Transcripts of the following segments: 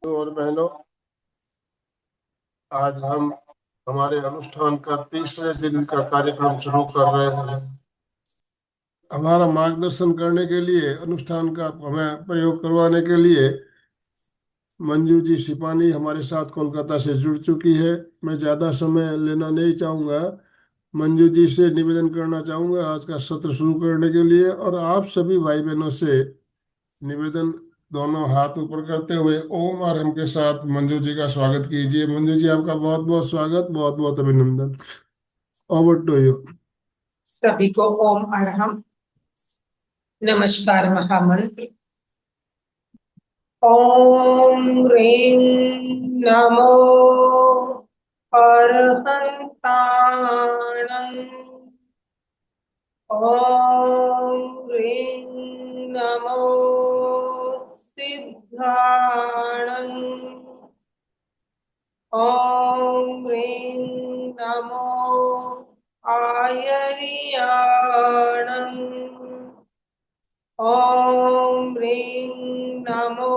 और बहनों, आज हम हमारे अनुष्ठान का तीसरे दिन का कार्यक्रम शुरू कर रहे हैं। हमारा मार्गदर्शन करने के लिए, अनुष्ठान का हमें प्रयोग करवाने के लिए मंजू जी सिपानी हमारे साथ कोलकाता से जुड़ चुकी है। मैं ज़्यादा समय लेना नहीं चाहूँगा। मंजू जी से निवेदन करना चाहूँगा आज का सत्र शुरू करने के लिए, और आप सभी भाई बहनों से निवेदन, दोनों हाथ ऊपर करते हुए ओम और हम के साथ मंजू जी का स्वागत कीजिए। मंजू जी, आपका बहुत बहुत स्वागत, बहुत बहुत अभिनंदन। Over to you. सभी को ओम अरहम। नमस्कार। महामंत्र ओम ह्रीं नमो अरहंताणं। ओम ह्रीं नमो सिद्धाणं। ओम ह्रीं नमो आयर्याणं। ओम ह्रीं नमो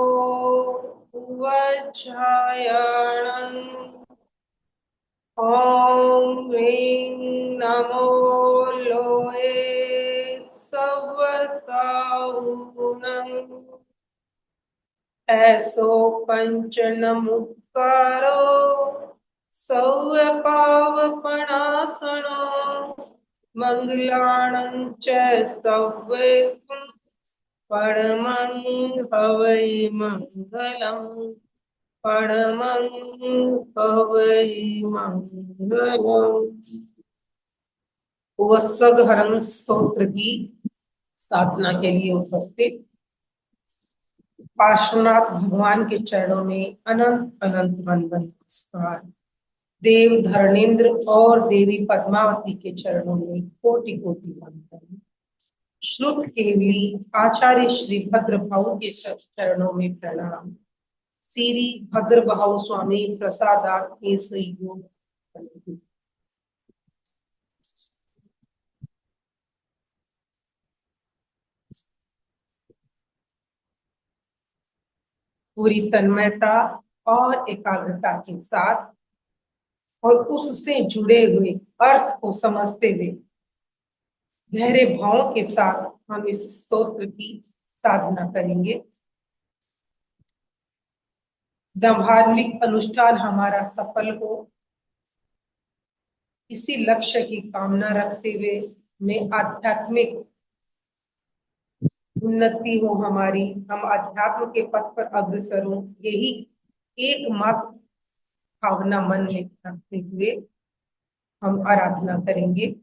उवज्झायणं। ओम ह्रीं नमो लोये सवसाहुणं। ऐसो पंचनमुक्कारो सौपावपणासनो मंगलाणं च सव्वेस्म परमं हवै मंगलम्। परमं हवै मंगलम्। वत्सगहरं स्तोत्र की साधना के लिए उपस्थित पार्श्वनाथ भगवान के चरणों में अनंत अनंत वंदन नमस्कार। देव धर्मेंद्र और देवी पद्मावती के चरणों में कोटि कोटि वंदन। श्रुत केवली आचार्य श्री भद्र भाऊ के चरणों में प्रणाम। श्री भद्र भाऊ स्वामी प्रसादात के सहयोग। पूरी तन्मयता और एकाग्रता के साथ और उससे जुड़े हुए अर्थ को समझते हुए गहरे भावों के साथ हम इस स्तोत्र की साधना करेंगे। धार्मिक अनुष्ठान हमारा सफल हो, इसी लक्ष्य की कामना रखते हुए मैं आध्यात्मिक उन्नति हो हमारी, हम अध्यात्म के पथ पर अग्रसर हो, यही एकमात्र भावना मन में रखते हुए हम आराधना करेंगे।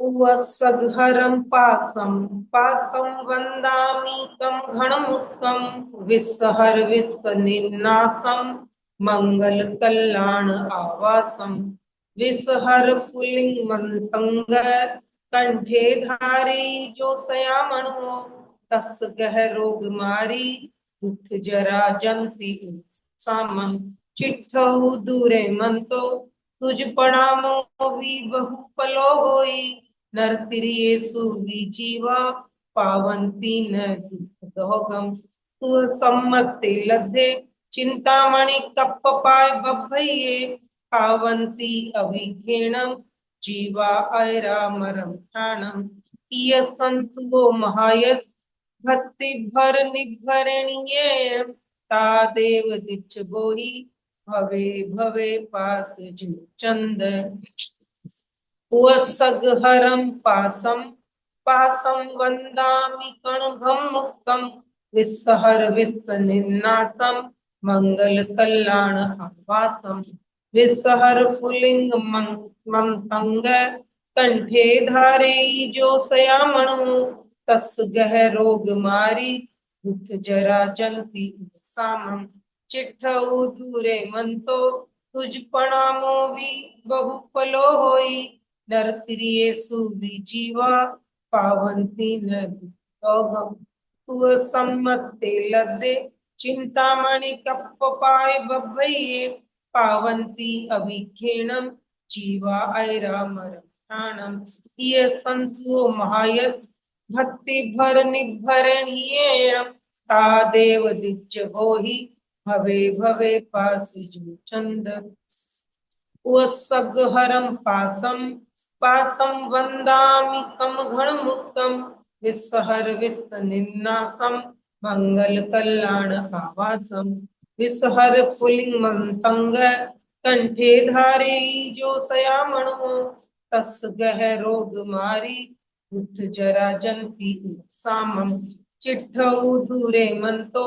वत्सगहरं पासं पासं वन्दामि तं घनमुत्कं विस्सहर विस्सनिन्नासं मंगलकल्याण आवासं विस्सहर फुल्लिंगमन्तंग कंठे धारे जो सयामणो तस् गहरोग मारी दुख जरा जंती सामं चिट्ठौ दूरे मंतो तुझ प्रणामो भी बहु पलो होई नर प्रिय सुवी जीवा पावंती न दुख दोगम तू सम्मति लद्धे चिंतामणि कप्प पाय बभइये पावंती अभिघेणम जीवा ऐरा मरम ठाणम इय संतो महायस भक्ति भर निभरणीय ता देव दिच बोही भवे भवे पास जिन चंद वसगहरं पासं पासं वन्दामि कणभं मुक्तं विस्सहर विस्सनिन्नासं मंगल कल्याण आवासं विस्सहर फुलिंग मंतंग कंठे धारे जो सयामणु तस् गह रोग मारी दुख जरा जंती सामं चिट्ठौ दूरे मंतो तुझ प्रणामो भी बहु फलो होई नर प्रिय सुवी जीवा पावंती न दुखोगम तू सम्मते लद्दे चिंतामणि कप्प पाय बभइये पावंती अभिखेणम जीवा ऐरामरक्षाणम् ये सन्तु महायस भक्ति भर निभरणीयेण तादेव दिच्च भोहि भवे भवे पासुजु चंद वसगहरं पासं वन्दामि कम घनमुक्तं विसहर विसनिन्नासं मंगल कल्याण आवासं विसहर पुलिंगमंतंग कंठे धारे जो सयामणो तस गह रोग मारी उठ जरा जनती सामम चिट्ठऊ दूरे मंतो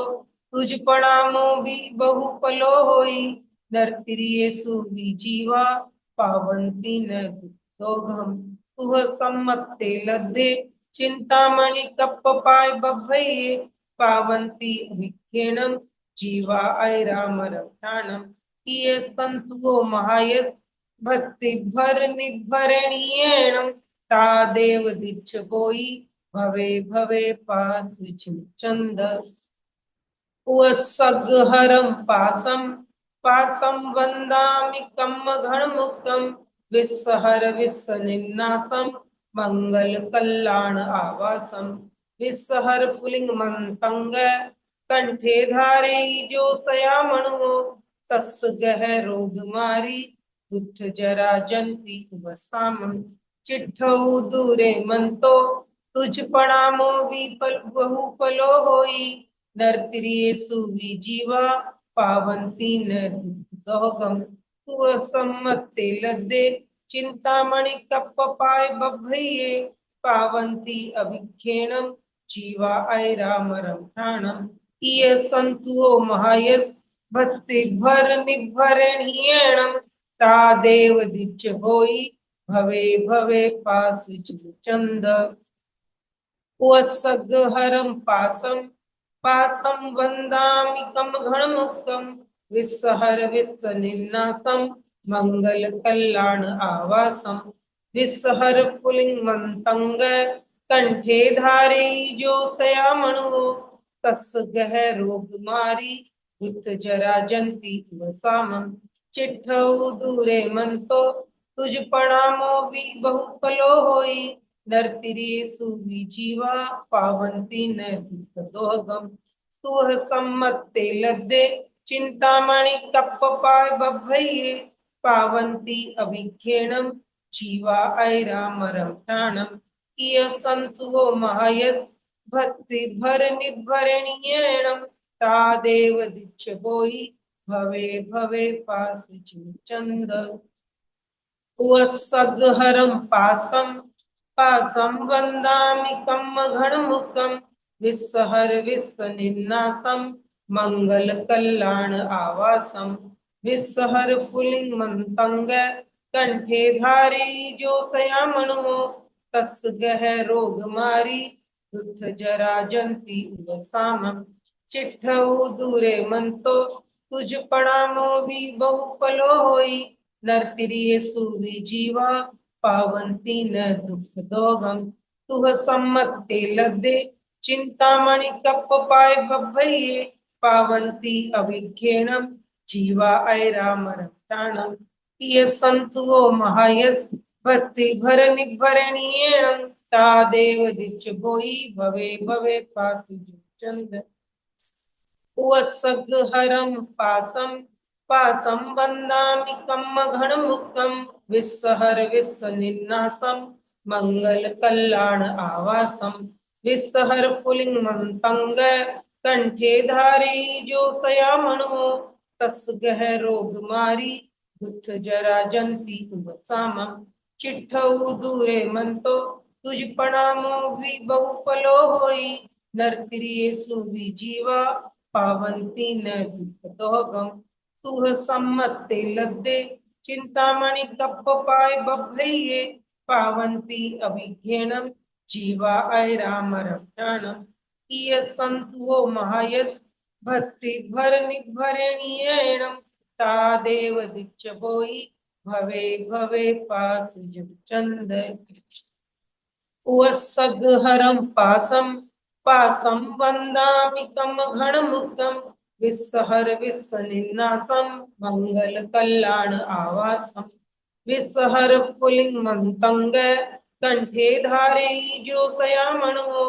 तुझ पणामो भी बहु फलो होई नरतिरिये सुवी जीवा पावंती न दुखोगम तुह सम्मते लद्धे चिंतामणि कप्प पाय बभये पावंती अभिखेणम जीवा ऐराम रक्षाणम ये संतुओ महायत भक्ति भर निभरणीयेण तादेव दिच्छ बोई भवे भवे पास चंद वसगहरं पासं वन्दामि कम्मघनमुक्तं विसहर विसनिन्नासं मंगल कल्याण आवासं विसहर पुलिंगमंतंग कंठे धारे जो सयामणो तस गह रोग मारी उठ जरा जंती वसामं चिट्ठऊ दूरे मंतो तुझ पणामो विफल बहु फलो होई नरतिरिये सुवी जीवा पावंती न दुखोगम तु सम्मते लद्दे चिंतामणि कप्प पाय बभये पावंती अभिखेणम जीवा ऐराम रमठाणम ये संतुओ महायस भक्ति भर निभरणीयेणम तादेव दिच्छ होई भवे भवे पास चंद वसगहरं पासं वन्दामि कमघनमुक्तं विसहर विसनिन्नासं मंगल कल्याण आवासं विसहर पुलिंगमंतंग कंठे धारे जो सयामणो तस गह रोग मारी उठ जरा जंती वसामं चिट्ठऊ दूरे मंतो तुझ पणामो भी बहु फलो होई नरतिरिये सुवी जीवा पावंती न दुख दोहगम तुह सम्मते लद्दे चिंतामणि कप्प पाय बभये पावंती अभिखेणम जीवा ऐराम रमठाणम इय संतुओ महायस भक्ति भर निभरणीयेणम तादेव दिच्छ बोई भवे भवे पास चंद वसगहरं पासं वन्दामि कम्मघनमुक्तं विसहर विसनिन्नासं मंगल कल्याण आवासं विसहर पुलिंगमंतंग कंठे धारे जो सयामणो तस गह रोग मारी दुख जरा जंती उवसामं चिट्ठऊ दूरे मंतो तुझ पणामो भी बहु फलो होई नरतिरिये सुवी जीवा पावंती न दुख दोगम तुह सम्मते लद्दे चिंतामणि कप्प पाय बभये पावंती अभिखेणम जीवा ऐराम रक्षाणम ये संतुओ महायस भक्ति भर निभरणीयेण तादेव दिच्छ बोई भवे भवे पासु चंद वसगहरं पासं वन्दामि कम्मघनमुक्तं विसहर विसनिन्नासं मंगल कल्याण आवासं विसहर पुलिंगमंतंग कंठे धारे जो सयामणो तस गह रोग मारी दुख जरा जंती उवसामं चिट्ठऊ दूरे मंतो तुझ पणामो भी बहु फलो होई नरतिरिये सुवी जीवा पावंती न दुख दोहगम तुह सम्मते लद्दे चिंतामणि कप्प पाय बभये पावंती अभिखेणम जीवा ऐराम रक्षाणम इय संतुओ महायस भक्ति भर निभरणीयेणम तादेव दिच्छ बोई भवे भवे पास चंद वसगहरं पासं वन्दामि कमघनमुक्तं विसहर विसनिन्नासं मंगल कल्याण आवासं विसहर पुलिंग मंतंग कंठे धारे जो सयामणो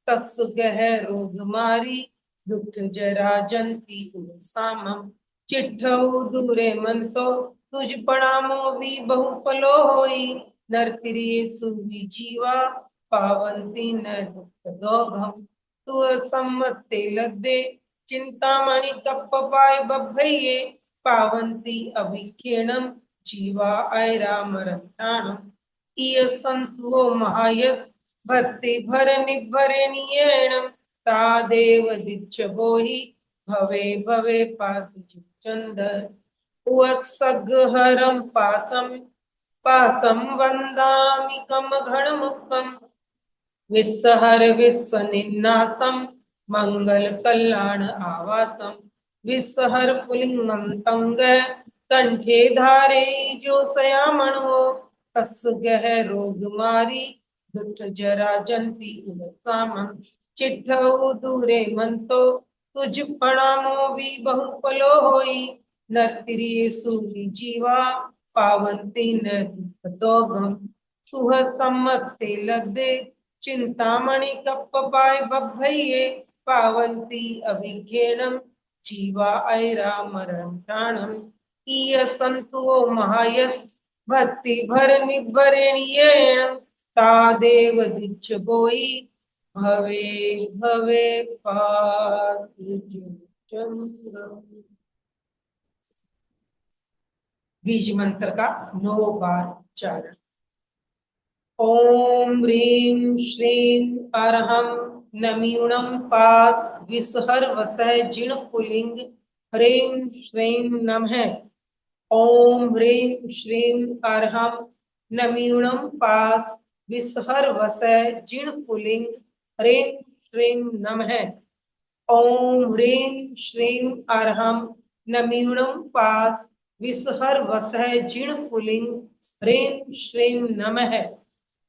तस गह रोग मारी दुख जरा जंती सामम चिट्ठौ दूरे मनतो तुझ प्रणामो भी बहु फलो होई नरतिरिये सुवी जीवा पावंती न दुख दोघम तू सम्मत ते लद्दे चिंतामणि कप्प पाय बभैये पावंती अभिखेणम जीवा ऐरा मरताणम इय संतो महायस भक्ति भर निभरे नियेणम तादेव दिच्छ बोहि भवे भवे पास चंदर उवसगहरम पासम पासम वंदामि कम घन मुखम विसहर विस्वनिन्नासम मंगल कल्याण आवासम विसहर पुलिंगम तंग कंठे धारे जो सयामणो तस गह रोग मारी दुठ जरा जंती उदसामम चिट्ठौ दूरे मनतो तुझ प्रणामो भी बहु फलो होई नरतिरिये सूरी जीवा पावंती न दुख दोगम तुह सम्मत ते लद्दे चिंतामणि कप्प पाय बभैये पावंती अभिघेणम जीवा ऐरा मरण प्राणम ईय संतो महायस भक्ति भर निभरेणियेण तादेव दिच्छ बोई भवे भवे पास बीज मंत्र का 9 बार उच्चारण। ओम ह्रीं श्रीं अरहं नमीणं पास विसहर वसय जिण पुलिंग ह्रीं श्रीं नमः। ओम ह्रीं श्रीं अरहं नमीणं पास विसहर वसय जिण पुलिंग ह्रीं श्रीं नमः। ओम ह्रीं श्रीं अरहं नमीणं पास विसहर वसय जिण पुलिंग ह्रीं श्रीं नमः।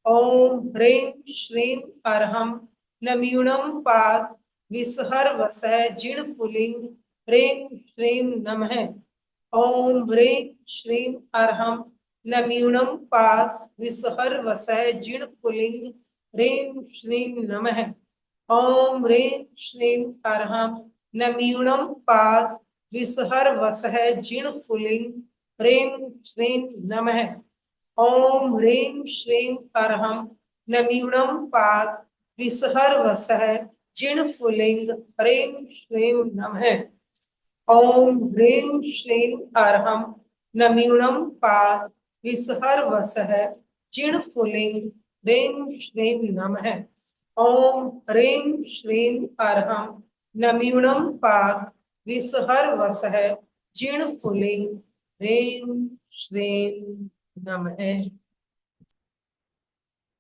ओम ह्रीं श्रीं अरहं नमीणं पास विसहर वसय जिण पुलिंग ह्रीं श्रीं नमः। ओम ह्रीं श्रीं अरहं नमीणं पास विसहर वसय जिण पुलिंग ह्रीं श्रीं नमः। ओम ह्रीं श्रीं अरहं नमीणं पास विसहर वसय जिण पुलिंग ह्रीं श्रीं नमः। ओम ह्रीं श्रीं अरहं नमीणं पास विसहर वसह जिण पुलिंग ह्रीं श्रीं नमः। ओम ह्रीं श्रीं अरहं नमीणं पास विसहर वसह जिण पुलिंग ह्रीं श्रीं नमः। ओम ह्रीं श्रीं अरहं नमीणं पास विसहर वसह जिण पुलिंग ह्रीं श्रीं नमः।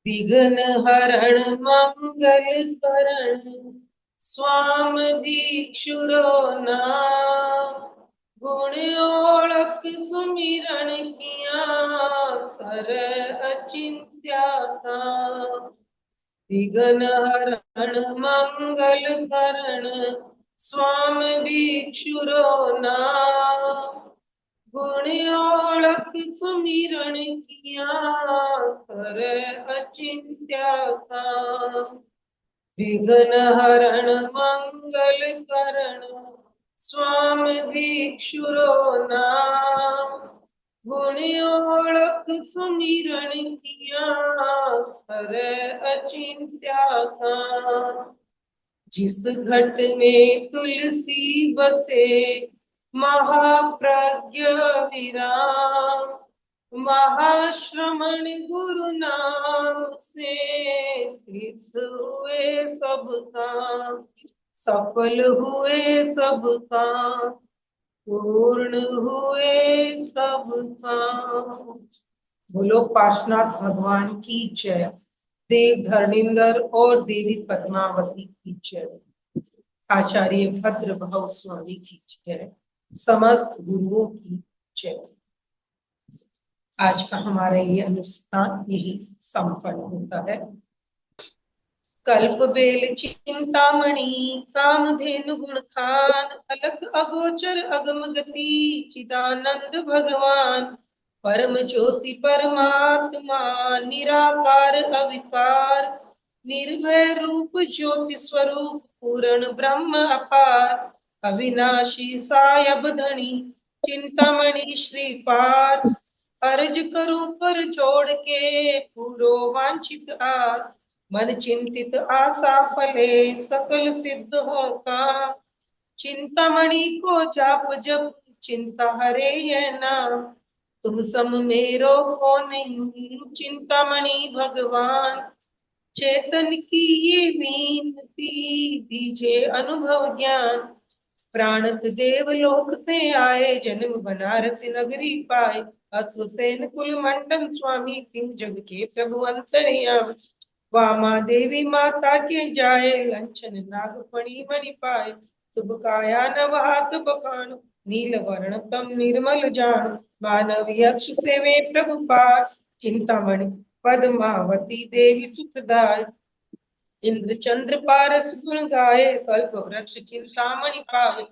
विघ्न हरण मंगल करण स्वाम दीक्षुरो नाम गुण ओळख सुमिरन किया सर अचिंत्या था। विघ्न हरण मंगल करण स्वाम दीक्षुरो नाम गुण ओळख सुमिरन किया सर अचिंत्या था। विघ्न हरण मंगल करण स्वाम दीक्षुरो नाम गुण ओळख सुमिरन किया सर अचिंत्या था। जिस घट में तुलसी बसे महाप्रज्ञ विराम महाश्रमण गुरु नाम से सिद्ध हुए सब काम सफल हुए सब काम पूर्ण हुए सब काम। बोलो पार्श्वनाथ भगवान की जय। देव धर्मेंद्र और देवी पद्मावती की जय। आचार्य भद्र भाव स्वामी की जय। समस्त गुरुओं की जय। आज का हमारा ये अनुष्ठान यही संपन्न होता है। कल्प बेल चिंतामणि कामधेनु गुण खान अलख अगोचर अगम गति चिदानंद भगवान परम ज्योति परमात्मा निराकार अविकार, निर्भय रूप ज्योति स्वरूप पूर्ण ब्रह्म अपार, अविनाशी सायब धनी चिंतामणि श्रीपाद, अर्ज करूं कर जोड़ के पूरो वांछित आस, मन चिंतित आशा फले सकल सिद्ध हो का, चिंतामणि को जाप जप चिंता हरे ये नाम, तुम सम मेरो हो नहीं चिंतामणि भगवान, चेतन की ये विनती दीजिए अनुभव ज्ञान, प्राणत देवलोक से आए जन्म बनारस नगरी पाए, अश्वसेन कुल मंडन स्वामी सिंह जग के प्रभु अंतर्यामी, वामा देवी माता के जाए लंचन नागफणी मणि पाए, शुभ काया नव हाथ बखान नील वर्ण तम निर्मल जान, मानव यक्ष सेवे प्रभु पास चिंतामणि पद्मावती देवी सुखदाय, इंद्र चंद्र पारस गुण गाए कल्प वृक्ष चिंतामणि पावे,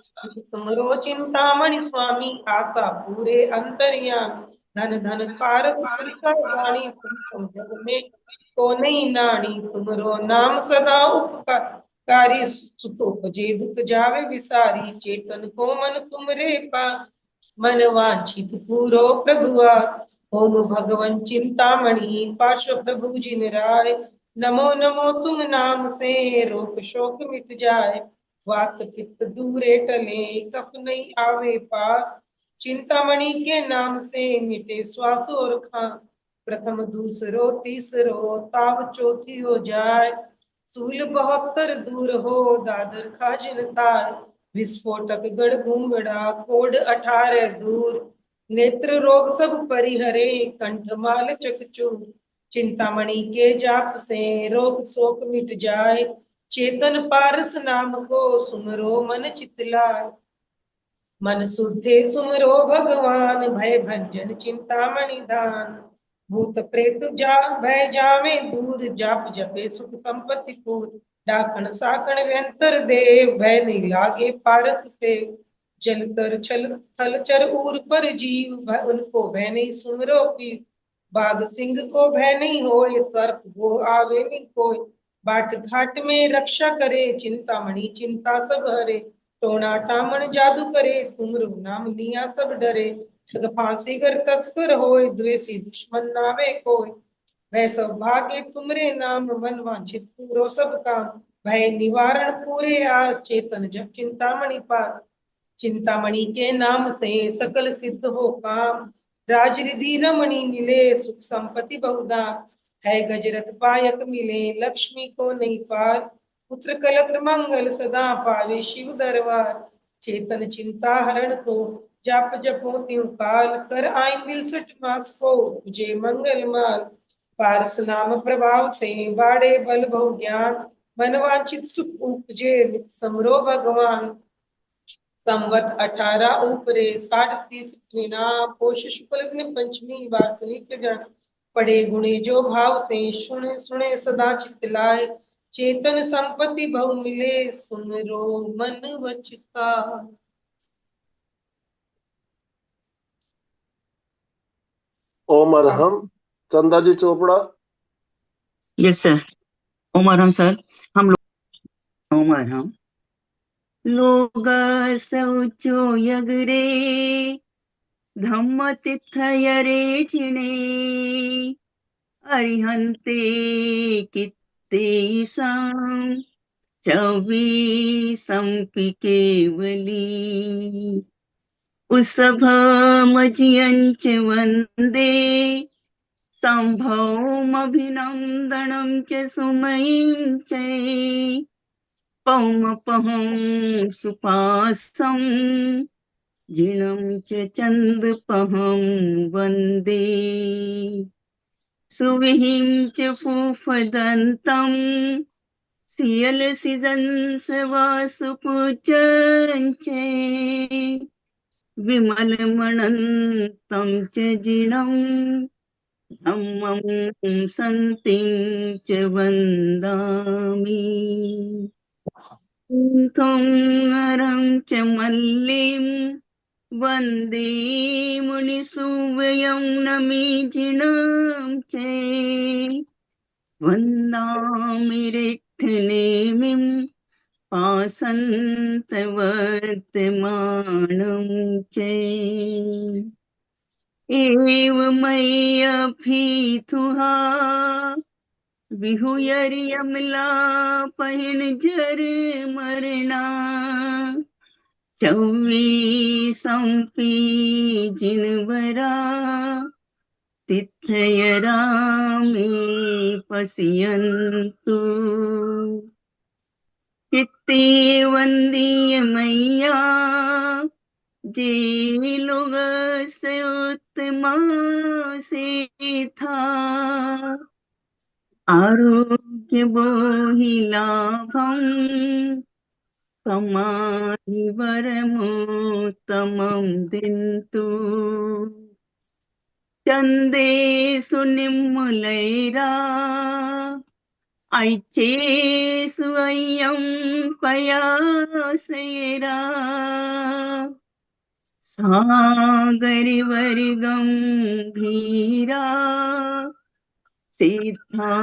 समरो चिंतामणि स्वामी आशा पूरे अंतर्यामी, धन धन कारक वाणी तुम जग में को नहीं नानी, तुमरो नाम सदा उपकारी सुतोपजे दुख जावे विसारी, चेतन को मन तुमरे पास मन वांछित पूरो प्रभुआ, ओम भगवन चिंतामणि पार्श्व प्रभु जिन राय, नमो नमो तुम नाम से रोग शोक मिट जाए, वात पित्त दूरे टले कफ नहीं आवे पास, चिंतामणि के नाम से मिटे श्वास और खांस, प्रथम दूसरो तीसरो ताव चौथी हो जाए, सूल 72 दूर हो दादर खाजन तार, विस्फोटक गढ़ घूंगड़ा कोड 18 दूर, नेत्र रोग सब परिहरे कंठमाल चकचूर, चिंतामणि के जाप से रोग शोक मिट जाए, चेतन पारस नाम को सुमरो मन चितलाय, मन शुद्धे सुमरो भगवान भय भंजन चिंतामणि दान, भूत प्रेत जा भय जावे दूर जाप जपे सुख संपत्ति पूर, डाकण साकण व्यंतर देव भय नहीं लागे पारस से, जल तर छल थल चर ऊर पर जीव भय उनको भय नहीं सुमरो पीव, बाघ सिंह को भय नहीं होए सर्प वो आवे नहीं कोई, बाट घाट में रक्षा करे चिंतामणि चिंता सब हरे, टोना टामन जादू करे तुमरो नाम लिया सब डरे, ठग फांसी कर तस्कर होए द्वेषी दुश्मन नावे कोई, वह सौभाग्य तुमरे नाम मन वांछित पूरो सब काम, भय निवारण पूरे आस चेतन जब चिंतामणि पास, चिंतामणि के नाम से सकल सिद्ध हो काम, राजरिधि रमणी मिले सुख संपत्ति बहुधा, है गजरथ पायक मिले लक्ष्मी को नहीं पार, पुत्र कलत्र मंगल सदा पावे शिव दरबार, चेतन चिंता हरण को जाप जपो त्यों काल, कर आई 62 मास को तुझे मंगल माल, पारस नाम प्रभाव से बाड़े बल बहु ज्ञान, मन वांछित सुख उपजे नित समरो भगवान, संवत 18 ऊपरे 60 पोष शुक्ल दिन पंचमी वार्षिक जन, पड़े गुणे जो भाव से सुने सुने सदा चितलाए, चेतन संपत्ति बहु मिले सुन रो मन वचका। ओम अरहम कंदा जी चोपड़ा। Yes sir. ओम अरहम सर। हम लोग ओम अरहम लोग शौचो यगरे धम्म तिथयरे चिणे अरिहंते कित्ते साम चवी संपि केवली उसभ मजियंच वंदे संभवमभिनन्दनं च सुमयीं च पौमपहं सुपासं जिनं च चन्दपहं वन्दे सुविहिं च फूफदन्तं सियलसिजंसवासुपुचं च विमलमणन्तं च जिनं धम्मं सन्तिं च वन्दामि त्वं नरं च मल्लिं वन्दे मुनिसुवयं नमीजिनं चे वन्दामि रिक्थनेमिं पासन्तवर्तमानं चे एवमय्यभिथुहा विहुयर्यमला पहिन जर मरना चौवी संपी जिनवरा तिथयरामे पश्यन्तु चित्ते वन्दीय मैया जे लोग से उत्तमा से था आरोग्य बोहि लाभं समाहि वरमुत्तमं दिन्तु चन्देषु निर्मलैरा ऐचेषु अय्यं पयासेरा सागरिवर्गम्भीरा सिद्धा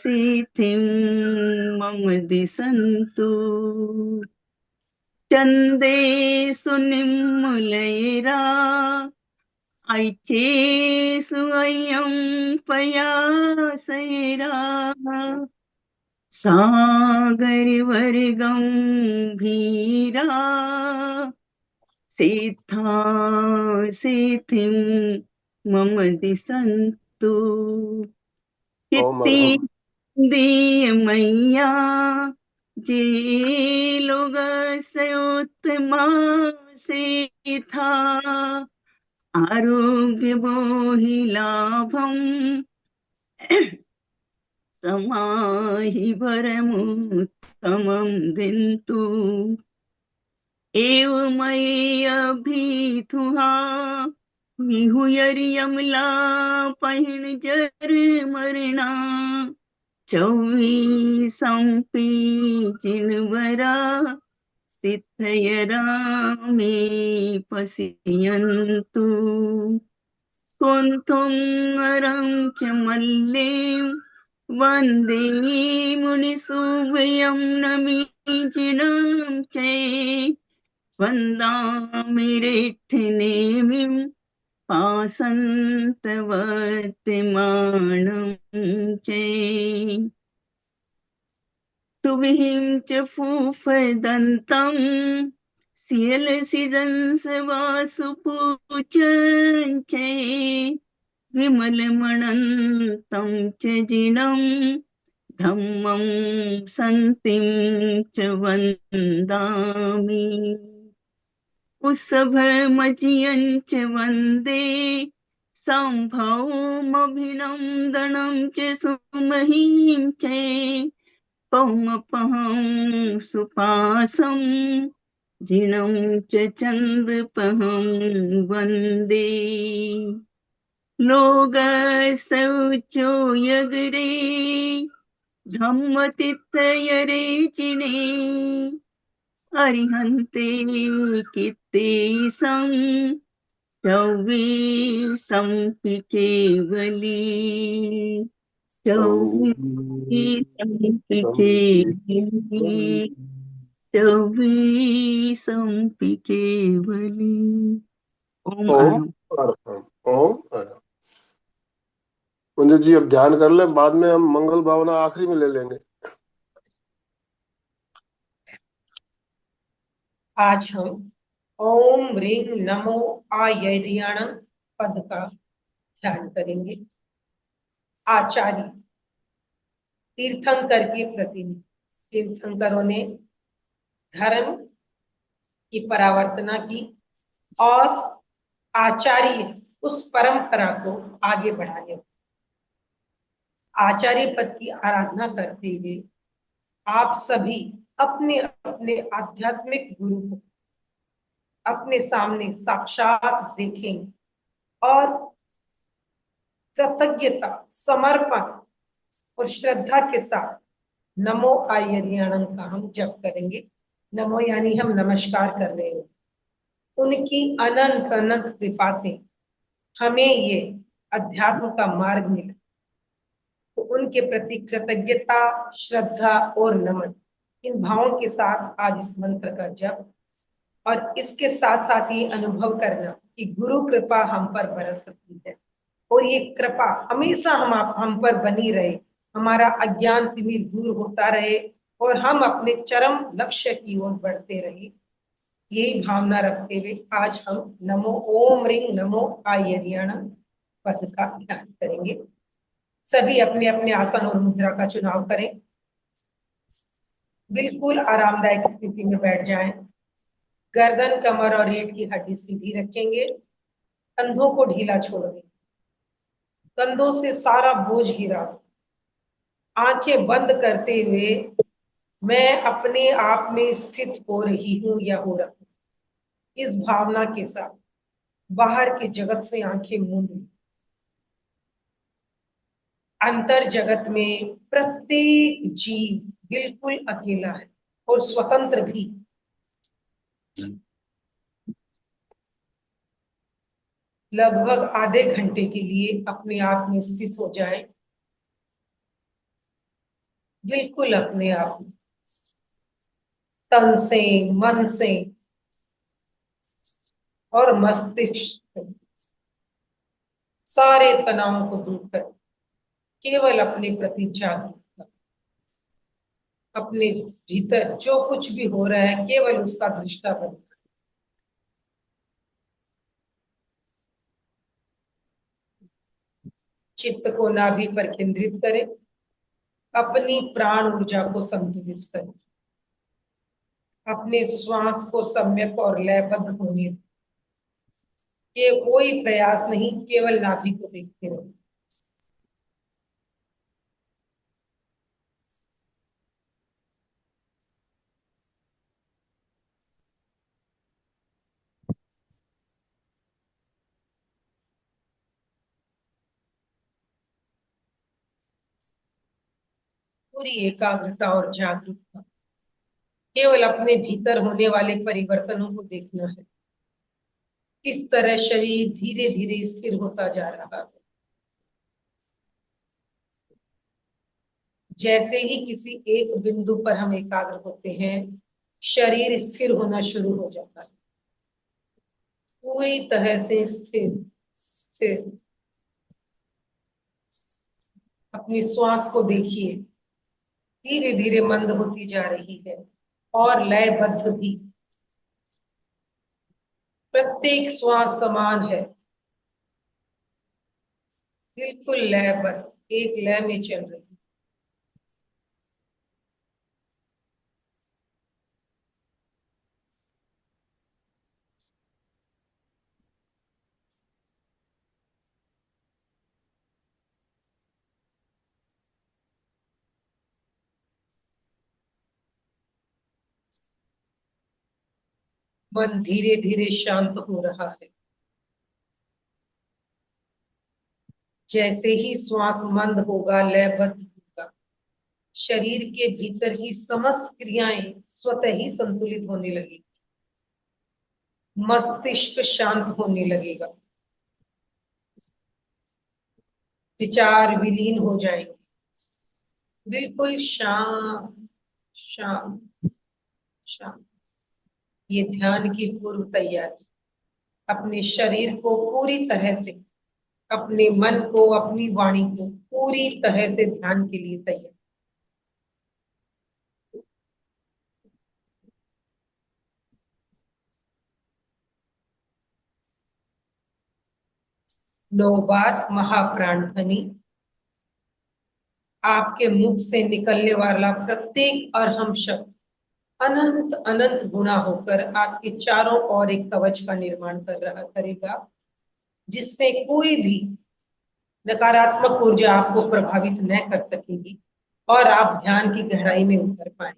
सिद्धिं मम दिशन्तु चन्देषु निर्मलैरा ऐचेषु अय्यं पयासेरा सागरिवर्गम्भीरा सिद्धा सिद्धिं मम दिशन्तु ओम चित्ते अर्हम। दीय मैया जे लोग से उत्तमा से था आरोग्य बोहि लाभं समाहि वरमुत्तमं दिन्तु एवमय्यभिथुहा विहुयर्यमला पहिन जर मरना चौवीसंपि जिनवरा तिथयरामे पश्यन्तु कुन्थुं अरं च मल्लें वन्दे मुनिसुवयं नमीजिनं चे वन्दामि रिक्थनेमिं पासन्तवर्तमानं चे सुविहिं च फूफदन्तं सियलसिजंसवासुपूचं चे विमलमणन्तं च जिनं धम्मं सन्तिं च वन्दामि उत्सवमजियं च वन्दे सम्भवमभिनन्दनं च सुमहीं च पौमपहं सुपासं जिनं च चन्दपहं वन्दे लोगसौचो यगरे धम्मतिथयरे चिने अरिहन्ते कित्तेषं चौवीसंपि केवली चौवीसंपि केवली चौवीसंपि केवली ओम ओम अर्हम। अर्हम। ओम अर्हम। कुंज जी अब ध्यान कर ले, बाद में हम मंगल भावना आखिरी में ले लेंगे। आज हम ओम ह्रीं नमो आयर्याणं पद का ध्यान करेंगे। आचार्य तीर्थंकर के प्रतिनिधि, तीर्थंकरों ने धर्म की परावर्तना की और आचार्य उस परंपरा को आगे बढ़ाने, आचार्य पद की आराधना करते हुए आप सभी अपने अपने आध्यात्मिक गुरु को अपने सामने साक्षात देखेंगे और कृतज्ञता, समर्पण और श्रद्धा के साथ नमो आयर्याणं का हम जप करेंगे। नमो यानी हम नमस्कार कर रहे हैं। उनकी अनंत अनंत कृपा से हमें ये अध्यात्म का मार्ग मिला। तो उनके प्रति कृतज्ञता, श्रद्धा और नमन, इन भावों के साथ आज इस मंत्र का जप, और इसके साथ साथ ही अनुभव करना कि गुरु कृपा हम पर बरस सकती है, और ये कृपा हमेशा हम पर बनी रहे, हमारा अज्ञान तिमिर दूर होता रहे और हम अपने चरम लक्ष्य की ओर बढ़ते रहे। यही भावना रखते हुए आज हम नमो ओम रिंग नमो आयरियाणा पद का ध्यान करेंगे। सभी अपने अपने आसन और मुद्रा का चुनाव करें। बिल्कुल आरामदायक स्थिति में बैठ जाएं। गर्दन, कमर और रीढ़ की हड्डी सीधी रखेंगे। कंधों को ढीला छोड़ दें। कंधों से सारा बोझ गिरा। आंखें बंद करते हुए मैं अपने आप में स्थित हो रही हूं या हो रहा हूं, इस भावना के साथ बाहर के जगत से आंखें मूंद लें। अंतर जगत में प्रत्येक जीव बिल्कुल अकेला है और स्वतंत्र भी। लगभग आधे घंटे के लिए अपने आप में स्थित हो जाएं। बिल्कुल अपने आप में, तन से, मन से और मस्तिष्क से सारे तनावों को दूर कर केवल अपने प्रति जागरूक, अपने भीतर जो कुछ भी हो रहा है केवल उसका दृष्टा बन। चित्त को नाभि पर केंद्रित करें। अपनी प्राण ऊर्जा को संतुलित करें। अपने श्वास को सम्यक और लयबद्ध होने के कोई प्रयास नहीं, केवल नाभि को देखते रहो। पूरी एकाग्रता और जागरूकता केवल अपने भीतर होने वाले परिवर्तनों को देखना है। किस तरह शरीर धीरे धीरे स्थिर होता जा रहा है। जैसे ही किसी एक बिंदु पर हम एकाग्र होते हैं, शरीर स्थिर होना शुरू हो जाता है। पूरी तरह से स्थिर स्थिर। अपनी श्वास को देखिए, धीरे धीरे मंद होती जा रही है और लयबद्ध भी। प्रत्येक श्वास समान है, बिल्कुल लयबद्ध, एक लय में चल रही है। मन धीरे धीरे शांत हो रहा है। जैसे ही श्वास मंद होगा, लयबद्ध होगा, शरीर के भीतर ही समस्त क्रियाएं स्वतः ही संतुलित होने लगेगी। मस्तिष्क शांत होने लगेगा। विचार विलीन हो जाएंगे। बिल्कुल शांत शांत शांत। ये ध्यान की पूर्व तैयारी। अपने शरीर को पूरी तरह से, अपने मन को, अपनी वाणी को पूरी तरह से ध्यान के लिए तैयार। नौ बार महाप्राण ध्वनि। आपके मुख से निकलने वाला प्रत्येक अरहम शब्द अनंत अनंत गुना होकर आपके चारों ओर एक कवच का निर्माण करेगा, जिससे कोई भी नकारात्मक ऊर्जा आपको प्रभावित न कर सकेगी और आप ध्यान की गहराई में उतर पाए।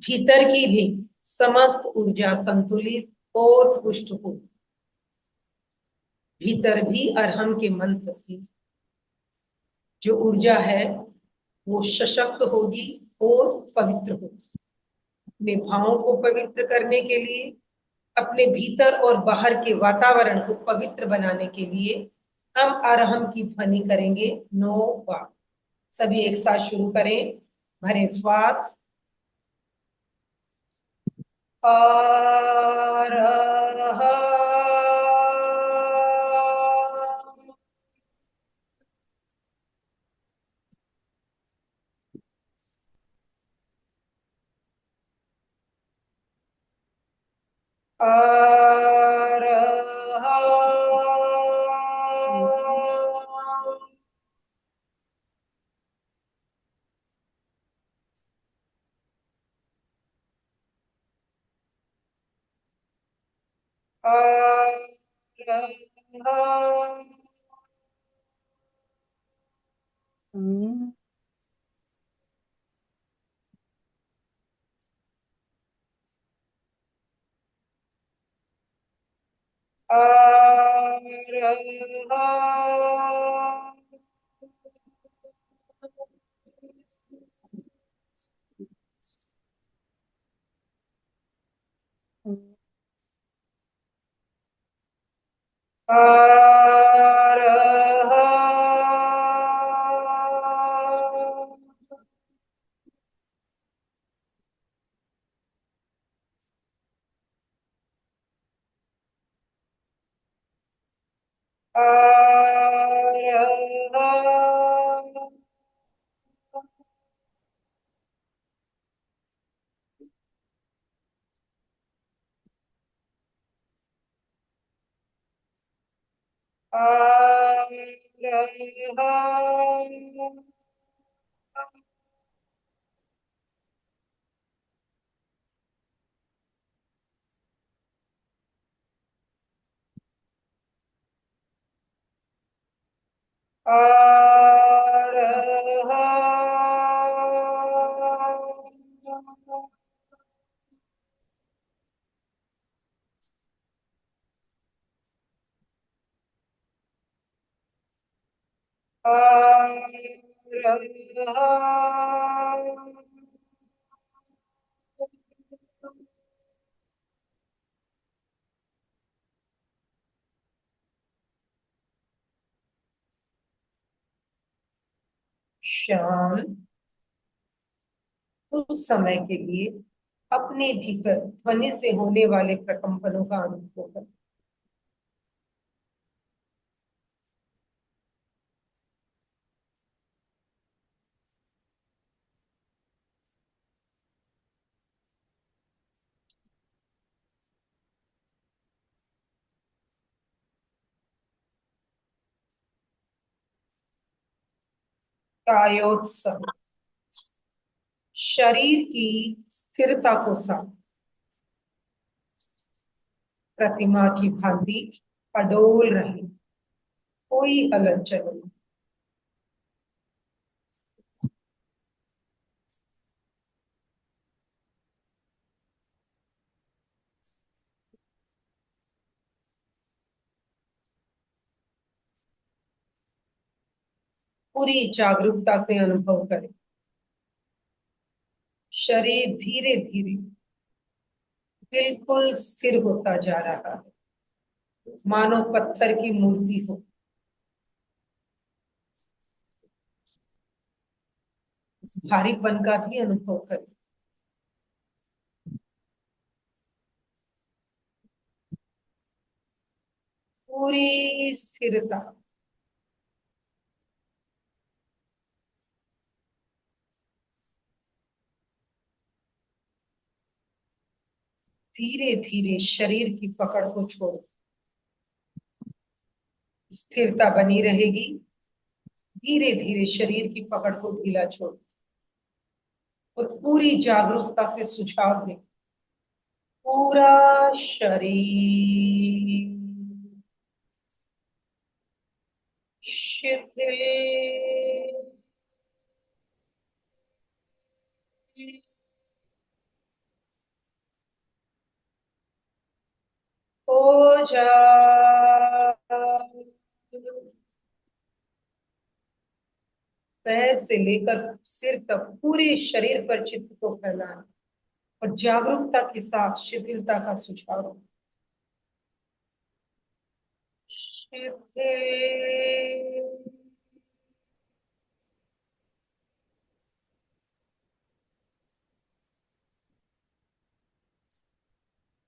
भीतर की भी समस्त ऊर्जा संतुलित और पुष्ट हो। भीतर भी अरहम के मंत्र की जो ऊर्जा है वो सशक्त होगी और पवित्र होगी। अपने भावों को पवित्र करने के लिए अपने भीतर और बाहर के वातावरण को पवित्र बनाने के लिए हम अरहम की ध्वनि करेंगे। नो वा। सभी एक साथ शुरू करें। भरें श्वास। अरहम। अरहम। अरहम। ओम शाम उस समय के लिए अपने भीतर ध्वनि से होने वाले प्रकंपनों का अनुभव करें। कायोत्सव शरीर की स्थिरता को साथ प्रतिमा की भांति अडोल रहे, कोई हलचल नहीं। पूरी जागरूकता से अनुभव करें। शरीर धीरे धीरे बिल्कुल स्थिर होता जा रहा है, मानो पत्थर की मूर्ति हो। इस भारीपन का भी अनुभव करें। पूरी स्थिरता। धीरे धीरे शरीर की पकड़ को छोड़ो, स्थिरता बनी रहेगी। धीरे धीरे शरीर की पकड़ को ढीला छोड़ो और पूरी जागरूकता से सुझाव दें। पूरा शरीर शिथिल हो जाए। पैर से लेकर सिर तक पूरे शरीर पर चित्त को फैलाएं और जागरूकता के साथ शिथिलता का सुझाव दें।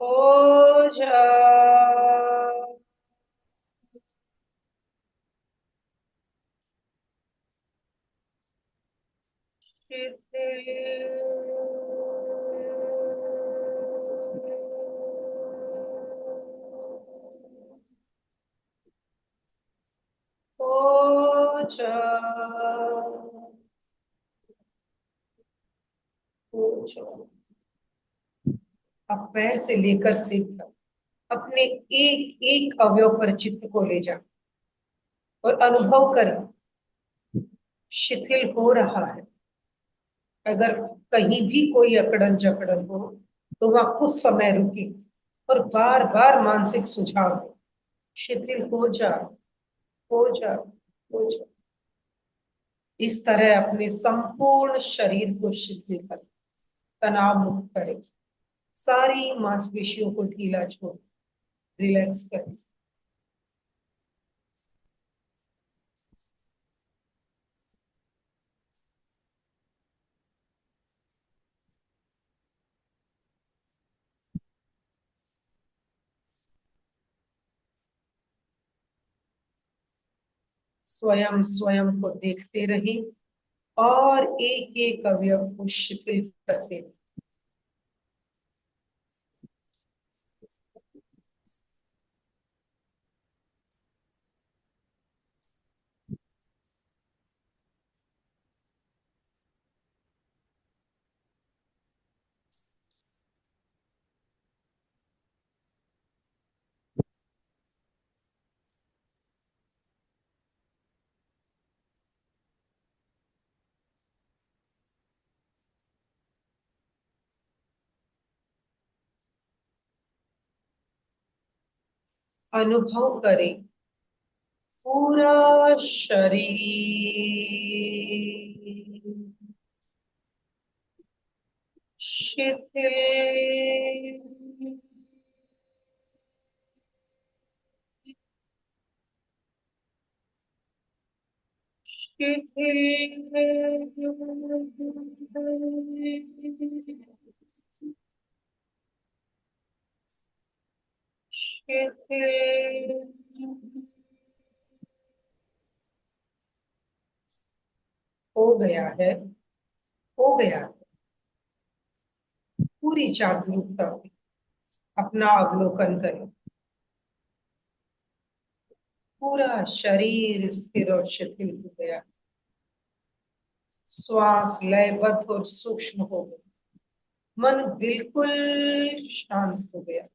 ओझा ओझा ओझा। अब पैर से लेकर सिर तक अपने एक एक अवयव पर चित्त को ले जा और अनुभव कर, शिथिल हो रहा है। अगर कहीं भी कोई अकड़न जकड़न हो तो वहां कुछ समय रुके और बार बार मानसिक सुझाव दे, शिथिल हो जा, हो जा, हो जा। इस तरह अपने संपूर्ण शरीर को शिथिल कर, तनाव मुक्त करे, सारी मांसपेशियों को ढीला छोड़, रिलैक्स करे। स्वयं स्वयं को देखते रहे और एक एक अवयव को शिथिल करते रहे। अनुभव करें पूरा शरीर शिथिल, शिथिल, शिथिल। हो गया है, हो गया है। पूरी जागरूकता से अपना अवलोकन करें। पूरा शरीर स्थिर और शिथिल हो गया, श्वास लयबद्ध और सूक्ष्म हो गया, मन बिल्कुल शांत हो गया।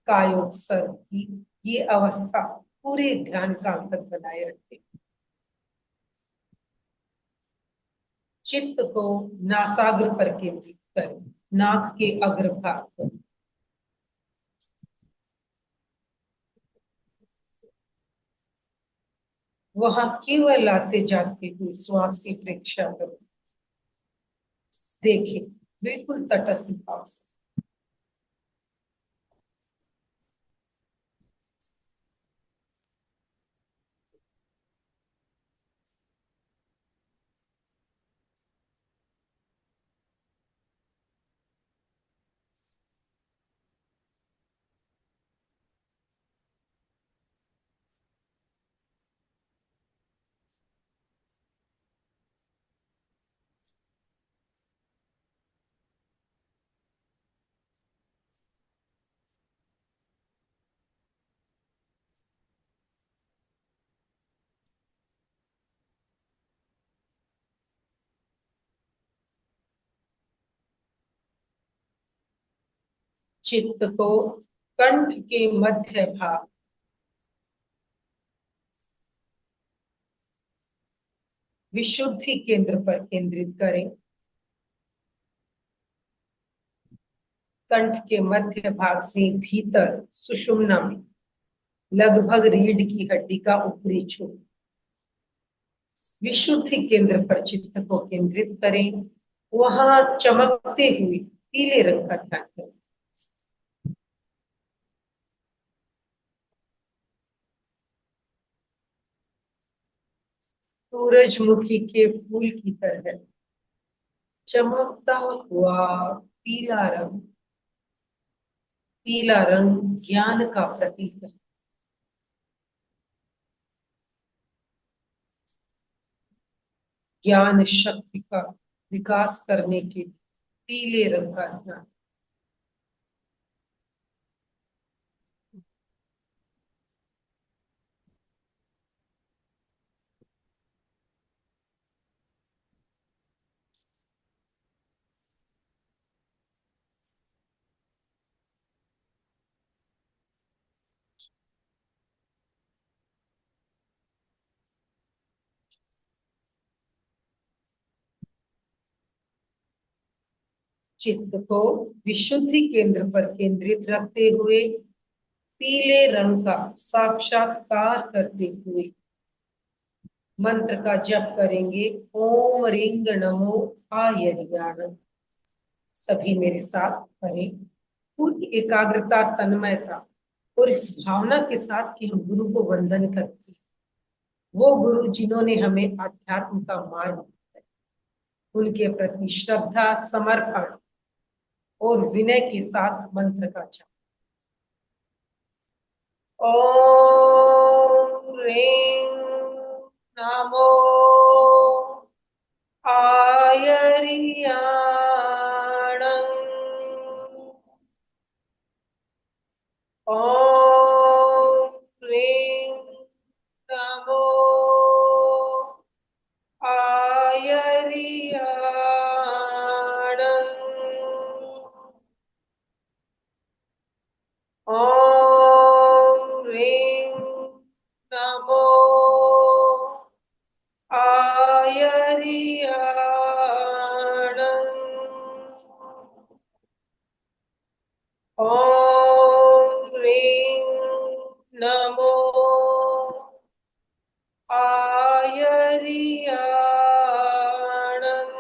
कायोत्सर्ग की ये अवस्था पूरे ध्यान का अंतर बनाए रखते। चित्त को नासाग्र पर केंद्रित करें, नाक के अग्रभाग पर। वहां केवल आते जाते हुए श्वास की प्रेक्षा करो। देखें बिल्कुल तटस्थ भाव से। चित्त को कंठ के मध्य भाग, विशुद्धि केंद्र पर केंद्रित करें। कंठ के मध्य भाग से भीतर सुषुम्ना में, लगभग रीढ़ की हड्डी का ऊपरी छोर, विशुद्धि केंद्र पर चित्त को केंद्रित करें। वहां चमकते हुए पीले रंग का ध्यान करें। सूरजमुखी के फूल की तरह चमकता हुआ पीला रंग। पीला रंग ज्ञान का प्रतीक है। ज्ञान शक्ति का विकास करने के पीले रंग का ज्ञान। चित्त को विशुद्धि केंद्र पर केंद्रित रखते हुए पीले रंग का साक्षात्कार करते हुए मंत्र का जप करेंगे। ओम रिंग नमो आयर्याण। सभी मेरे साथ करें। पूरी एकाग्रता, तन्मयता और इस भावना के साथ कि हम गुरु को वंदन करते हैं। वो गुरु जिन्होंने हमें अध्यात्म का मार्ग दिया है, उनके प्रति श्रद्धा, समर्पण और विनय के साथ मंत्र का जप। ओम ह्रीं नमो आयर्याणं। ओम ह्रीं नमो आयर्याणं। ओम ह्रीं नमो आयर्याणं। ओम ह्रीं नमो आयर्याणं।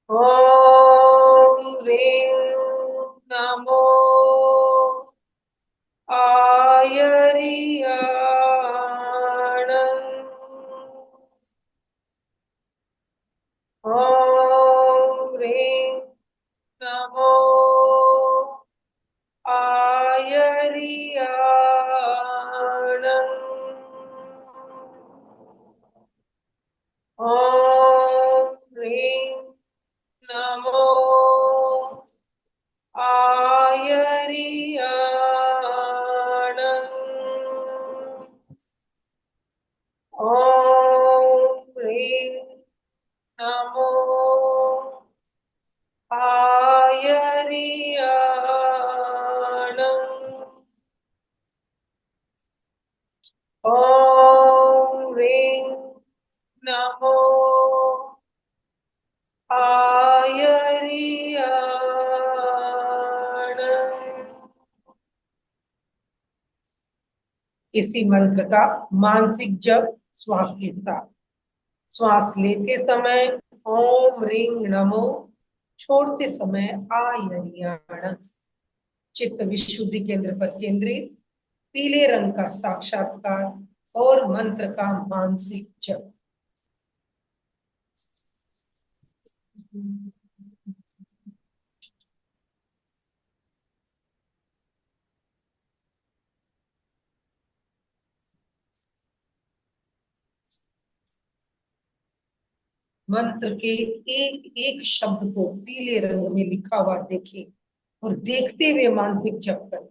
ओम ह्रीं नमो आयर्याणं। ओम ह्रीं नमो आयर्याणं। ओम ह्रीं नमो आयर्याणं। ओम ह्रीं नमो आयर्याणं। ओम ह्रीं नमो आयर्याणं। इसी मंत्र का मानसिक जप श्वास के साथ। श्वास लेते समय ओम ह्रीं नमो, छोड़ते समय आयर्याणं। चित्त विशुद्धि केंद्र पर केंद्रित, पीले रंग का साक्षात्कार और मंत्र का मानसिक जप। मंत्र के एक एक शब्द को पीले रंग में लिखा हुआ देखें और देखते हुए मानसिक जप करें।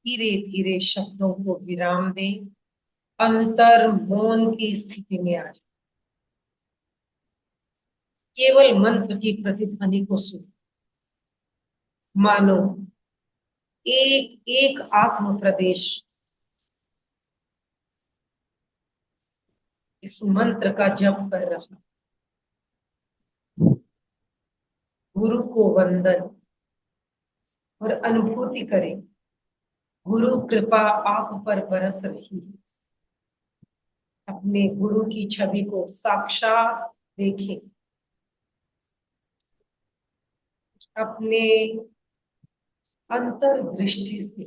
धीरे धीरे शब्दों को विराम दें, अंतर मौन की स्थिति में आ जाए, केवल मंत्र की प्रतिध्वनि को सुन, मानो एक एक आत्म प्रदेश इस मंत्र का जप कर रहा। गुरु को वंदन और अनुभूति करें, गुरु कृपा आप पर बरस रही है। अपने गुरु की छवि को साक्षात देखें, अपने अंतर्दृष्टि से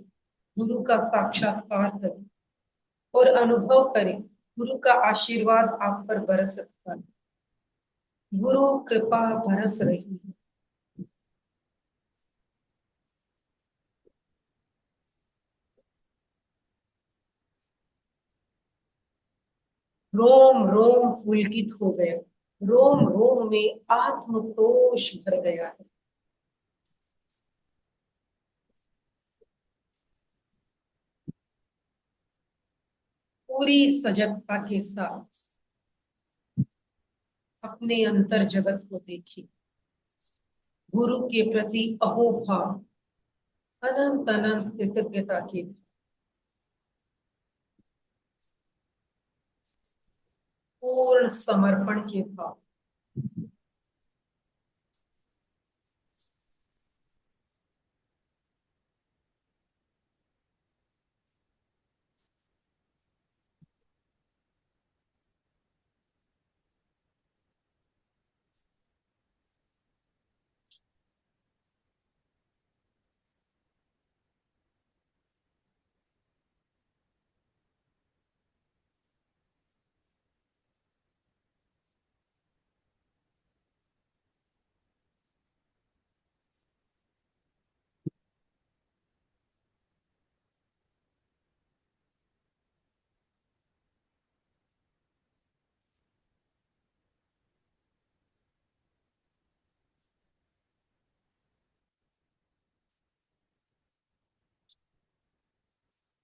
गुरु का साक्षात्कार करें और अनुभव करें गुरु का आशीर्वाद आप पर बरस सकता है। गुरु कृपा बरस रही है। रोम रोम पुलकित हो गया, रोम रोम में आत्मतोष भर गया है। पूरी सजगता के साथ अपने अंतर जगत को देखिए, गुरु के प्रति अहोभाव, अनंत अनंत कृतज्ञता के पूर्ण समर्पण के भाव।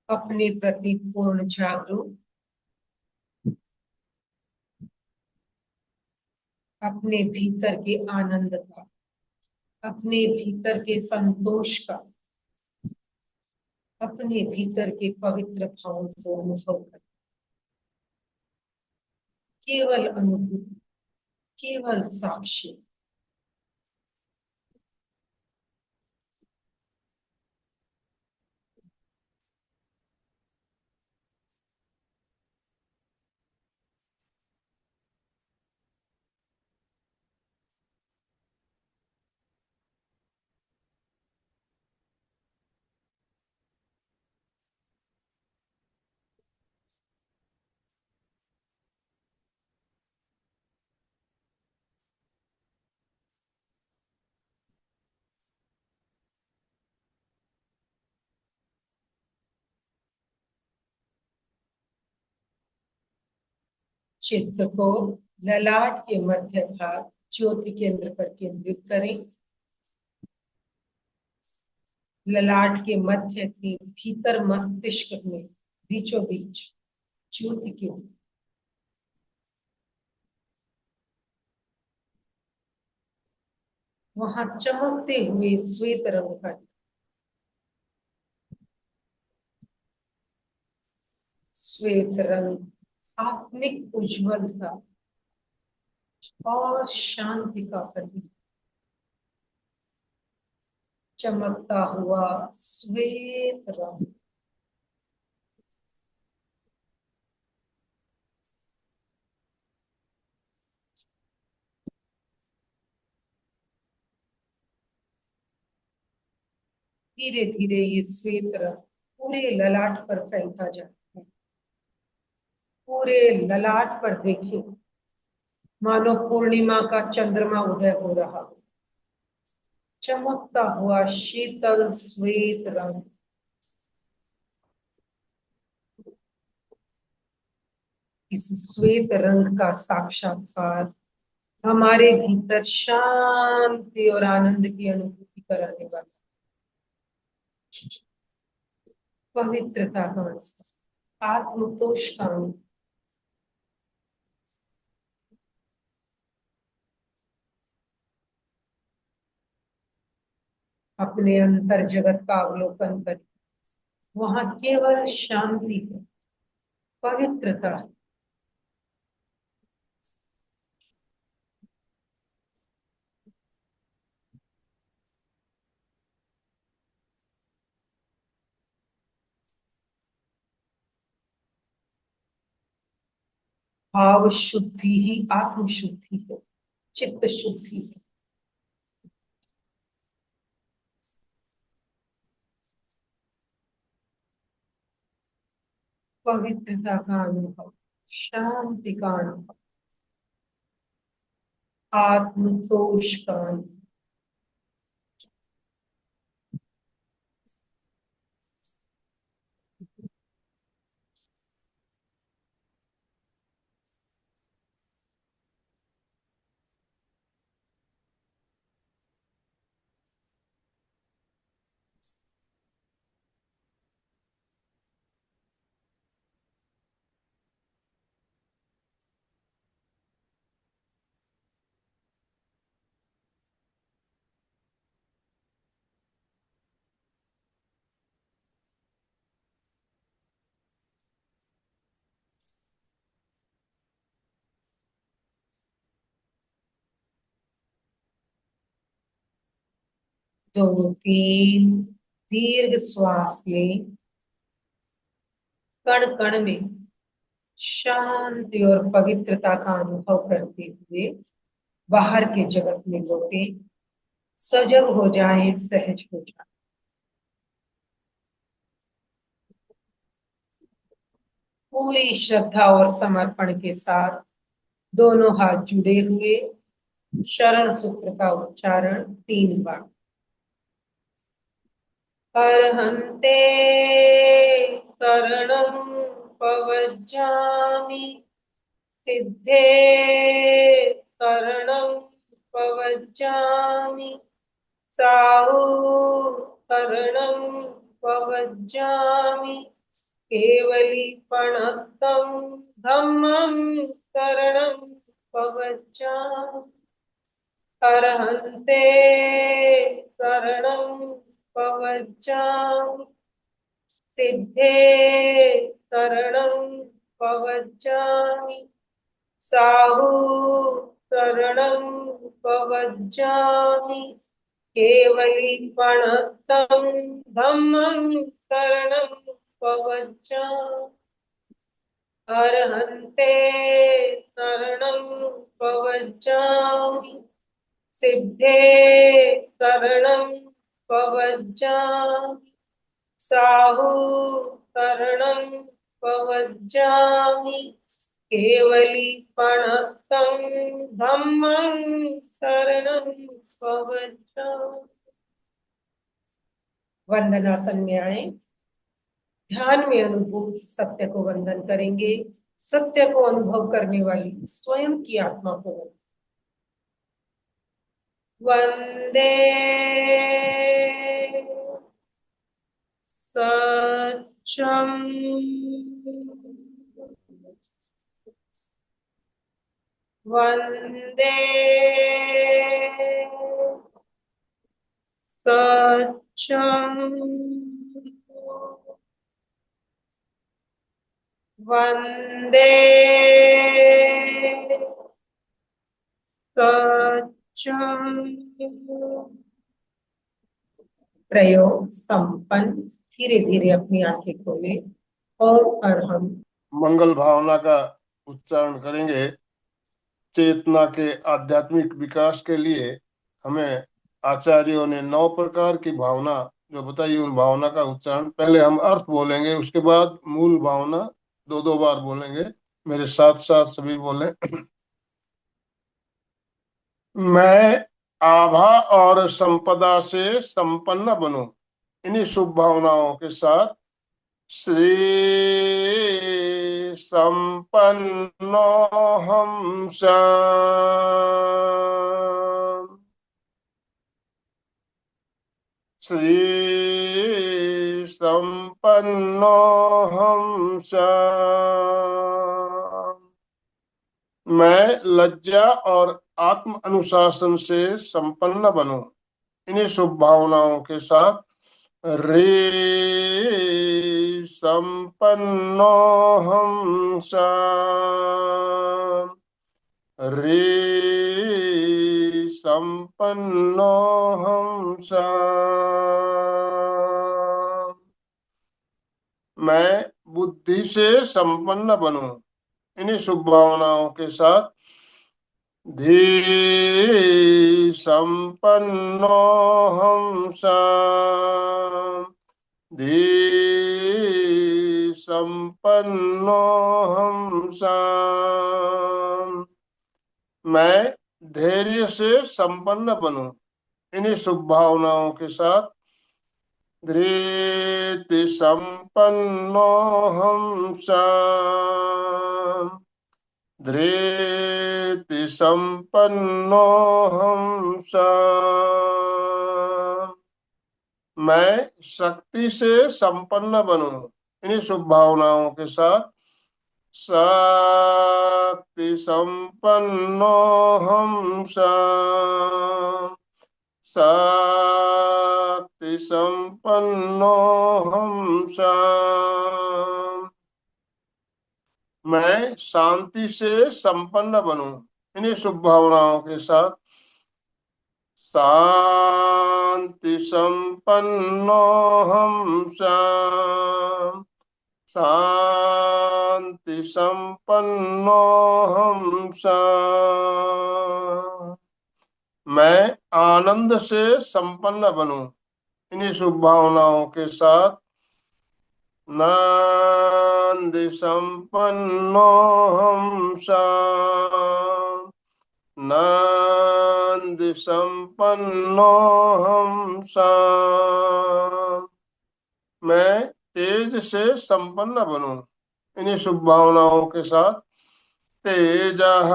अपने प्रति पूर्ण जागरूक, अपने भीतर के आनंद का, अपने भीतर के संतोष का, अपने भीतर के पवित्र भावों को अनुभव कर, केवल अनुभूति, केवल साक्षी। चित्त को ललाट के मध्य भाग ज्योति केंद्र पर केंद्रित करें। ललाट के मध्य से भीतर मस्तिष्क में बीचों बीच ज्योति के वहां चमकते हुए श्वेत रंग का श्वेत रंग आत्मिक उज्ज्वलता और शांति का प्रतीक, चमकता हुआ श्वेत रंग। धीरे धीरे ये श्वेत रंग पूरे ललाट पर फैलता जाता है। पूरे ललाट पर देखिए, मानो पूर्णिमा का चंद्रमा उदय हो रहा हो। चमकता हुआ शीतल श्वेत रंग, इस श्वेत रंग का साक्षात्कार हमारे भीतर शांति और आनंद की अनुभूति कराने वाला। पवित्रता का अनुभव, आत्मतोष का अनुभव, अपने अंतर जगत का अवलोकन करें। वहां केवल शांति है, पवित्रता है। भाव शुद्धि ही आत्म शुद्धि है, चित्त शुद्धि है। पवित्रता का अनुभव, शांति का अनुभव, आत्मतोष का अनुभव। दो तीन दीर्घ श्वास लें, कण कण में शांति और पवित्रता का अनुभव करते हुए बाहर के जगत में लौटे। सजग हो जाए, सहज हो जाए। पूरी श्रद्धा और समर्पण के साथ दोनों हाथ जुड़े हुए शरण सूत्र का उच्चारण 3 बार। अर्हन्ते शरणं पवज्जामि, सिद्धे शरणं पवज्जामि, साहु शरणं पवज्जामि, केवलीपणतं धम्मं शरणं पवज्जामि। अर्हन्ते शरणं पवज्जामि, सिद्धे शरणं पवज्जामि, साहु शरणं पवज्जामि, केवलीपणतं धम्मं शरणं पवज्जामि। अर्हन्ते शरणं पवज्जामि, सिद्धे शरणं पवज्जामि, साहु शरणं पवज्जामि, केवलीपणतं धम्मं शरणं पवज्जामि। वंदनासन में आए, ध्यान में अनुभूत सत्य को वंदन करेंगे। सत्य को अनुभव करने वाली स्वयं की आत्मा को वंदे सत्यम वंदे सत्यम वंदे सत्यम। प्रयोग संपन्न। धीरे धीरे अपनी आंखें खोले और हम मंगल भावना का उच्चारण करेंगे। चेतना के आध्यात्मिक विकास के लिए हमें आचार्यों ने 9 प्रकार की भावना जो बताई, उन भावना का उच्चारण पहले हम अर्थ बोलेंगे, उसके बाद मूल भावना 2-2 बार बोलेंगे। मेरे साथ साथ सभी बोले। मैं आभा और संपदा से संपन्न बनूं। इन्हीं शुभ भावनाओं के साथ श्री संपन्नो हम श्री संपन्नोऽहं सः। मैं लज्जा और आत्म अनुशासन से संपन्न बनूं। इन्हीं शुभ भावनाओं के साथ रे संपन्नोऽहं सः। रे संपन्नोऽहं सः। मैं बुद्धि से संपन्न बनूं। इन्हीं शुभ भावनाओं के साथ धी संपन्नोऽहं सः। धी संपन्नोऽहं सः। मैं धैर्य से संपन्न बनूं। इन्हीं शुभ भावनाओं के साथ धृति संपन्नोऽहं सः। धृति संपन्नोऽहं सः। मैं शक्ति से संपन्न बनूं। इन्हीं शुभ भावनाओं के साथ शक्ति संपन्नोऽहं सः। शक्ति संपन्नोऽहं सः। मैं शांति से संपन्न बनूं। इन्हीं शुभ भावनाओं के साथ शांति संपन्नोऽहं सः। शांति संपन्नोऽहं सः। मैं आनंद से संपन्न बनूं। इन्हीं शुभ भावनाओं के साथ नांदि संपन्नोऽहं सः। नांदि संपन्नोऽहं सः। मैं तेज से संपन्न बनूं। इन्हीं शुभ भावनाओं के साथ तेजः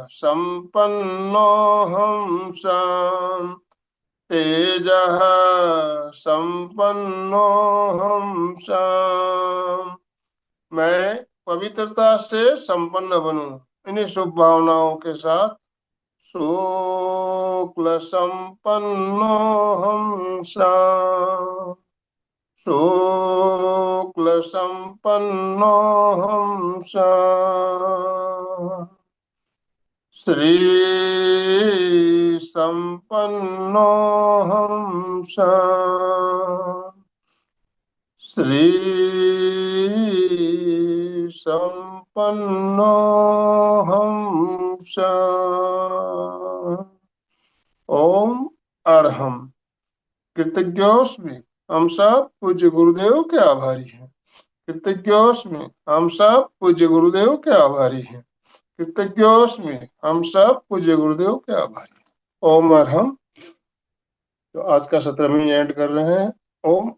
संपन्नोऽहं सः। तेजः संपन्नोऽहं सः। मैं पवित्रता से संपन्न बनूं। इन्हीं शुभ भावनाओं के साथ शुक्ल संपन्नोऽहं सः। शुक्ल संपन्नोऽहं सः। श्री संपन्नोऽहं सः। श्री संपन्नोऽहं सः। ओम अर्हम्। कृतज्ञोस्मि। हम सब पूज्य गुरुदेव के आभारी हैं। कृतज्ञोस्मि। हम सब पूज्य गुरुदेव के आभारी हैं। कृतज्ञोस्मि। हम सब पूज्य गुरुदेव के आभारी हैं। ओम अर्हम्। तो आज का सत्र में एंड कर रहे हैं। ओम